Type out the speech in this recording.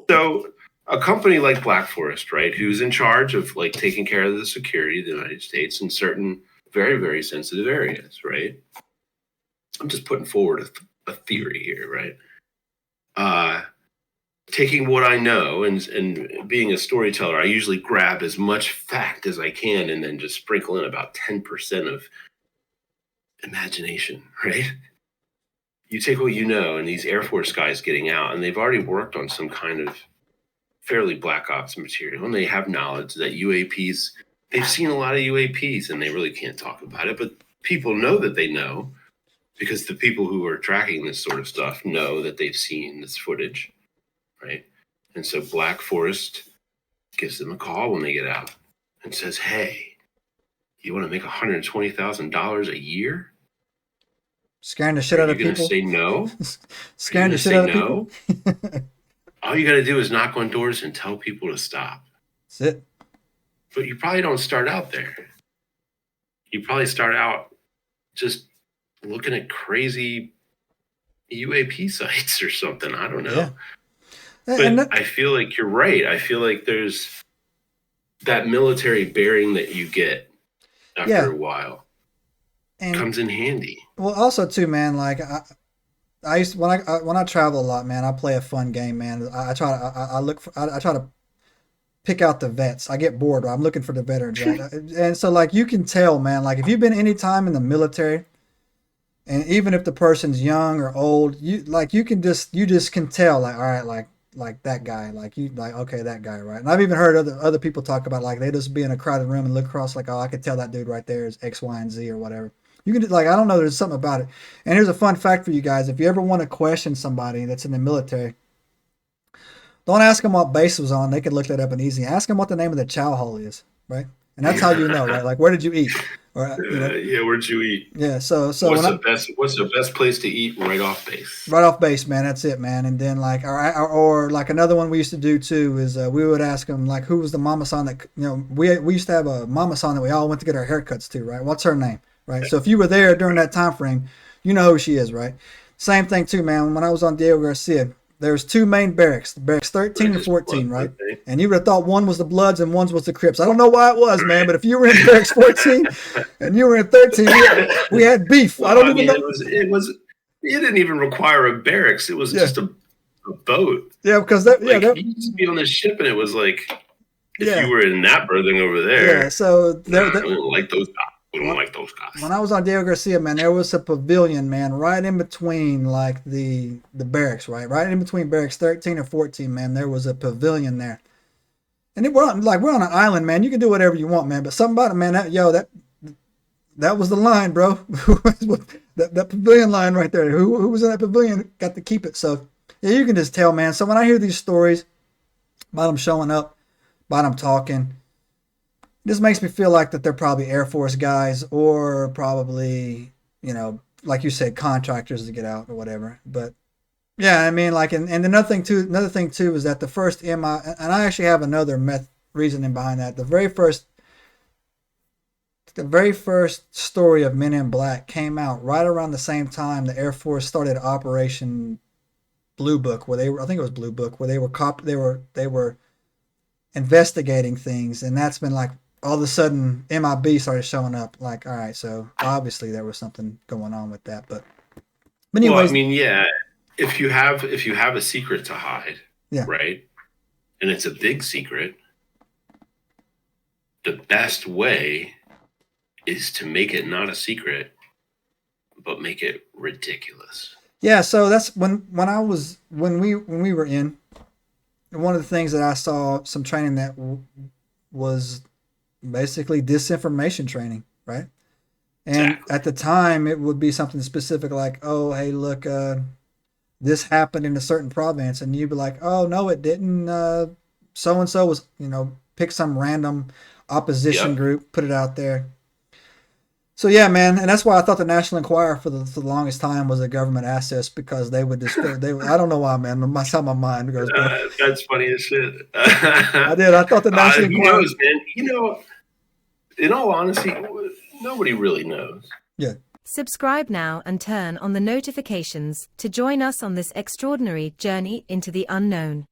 So a company like Black Forest, right, who's in charge of like taking care of the security of the United States in certain very, very sensitive areas, right? I'm just putting forward a theory here, right? Taking what I know and being a storyteller, I usually grab as much fact as I can and then just sprinkle in about 10% of imagination, right? You take what you know, and these Air Force guys getting out, and they've already worked on some kind of fairly black ops material, and they have knowledge that UAPs, they've seen a lot of UAPs, and they really can't talk about it, but people know that they know because the people who are tracking this sort of stuff know that they've seen this footage. Right. And so Black Forest gives them a call when they get out and says, hey, you want to make $120,000 a year? Scaring the shit out of people. You're going to say no? Scaring the shit out of people. All you got to do is knock on doors and tell people to stop. That's it. But you probably don't start out there. You probably start out just looking at crazy UAP sites or something. I don't know. Yeah. But I feel like you're right. I feel like there's that military bearing that you get after a while and comes in handy. Well, also too, man, like I used to, when I travel a lot, man, I play a fun game, man. I try to pick out the vets. I get bored. I'm looking for the veterans, right? And so like you can tell, man, like if you've been any time in the military, and even if the person's young or old, you just can tell, like, all right, like that guy, okay, that guy, right? And I've even heard other people talk about, like, they just be in a crowded room and look across, like, oh, I could tell that dude right there is X, Y, and Z or whatever. You can, like, I don't know, there's something about it. And here's a fun fact for you guys. If you ever want to question somebody that's in the military, don't ask them what base was on. They can look that up and easy. Ask them what the name of the chow hall is, right? And that's how you know, right? Like, where did you eat? Or, yeah, where'd you eat? Yeah, so what's the best place to eat right off base? Right off base, man. That's it, man. And then like, or like another one we used to do too is we would ask them like, who was the mama san that we used to have a mama san that we all went to get our haircuts to, right? What's her name, right? So if you were there during that time frame, you know who she is, right? Same thing too, man. When I was on Diego Garcia, there's two main barracks, barracks 13 and 14, right? And you would have thought one was the Bloods and one was the Crips. I don't know why it was, man, but if you were in barracks 14 and you were in 13, we had beef. Well, I don't even know. It didn't even require a barracks. It was just a boat. Yeah, because you used to be on this ship, and it was like if you were in that berthing over there. Yeah, so I don't like those guys. We don't like those guys. When I was on Diego Garcia, man, there was a pavilion, man, right in between like the barracks, right in between barracks 13 and 14, man. There was a pavilion there, and we're on an island, man. You can do whatever you want, man. But something about it, man. That was the line, bro. that pavilion line right there. Who was in that pavilion got to keep it. So yeah, you can just tell, man. So when I hear these stories about them showing up, about them talking, this makes me feel like that they're probably Air Force guys or probably, like you said, contractors to get out or whatever. But yeah, I mean, like, and another thing too is that the first and I actually have another reasoning behind that. The very first story of Men in Black came out right around the same time the Air Force started Operation Blue Book, where I think it was Blue Book, where they were investigating things, and that's been like, all of a sudden MIB started showing up. Like, all right, so obviously there was something going on with that. But anyways, well, I mean, yeah, if you have a secret to hide, right, and it's a big secret, the best way is to make it not a secret, but make it ridiculous. Yeah, so that's when we were in, one of the things that I saw some training that was basically disinformation training, right? And at the time it would be something specific like, oh, hey, look, this happened in a certain province, and you'd be like, oh no, it didn't. So and so was, pick some random opposition group, put it out there. So yeah, man, and that's why I thought the National Enquirer for the longest time was a government asset, because they would I don't know why, man. That's how my mind goes. That's funny as shit. I thought the National Enquirer. Who knows, man? In all honesty, nobody really knows. Yeah. Subscribe now and turn on the notifications to join us on this extraordinary journey into the unknown.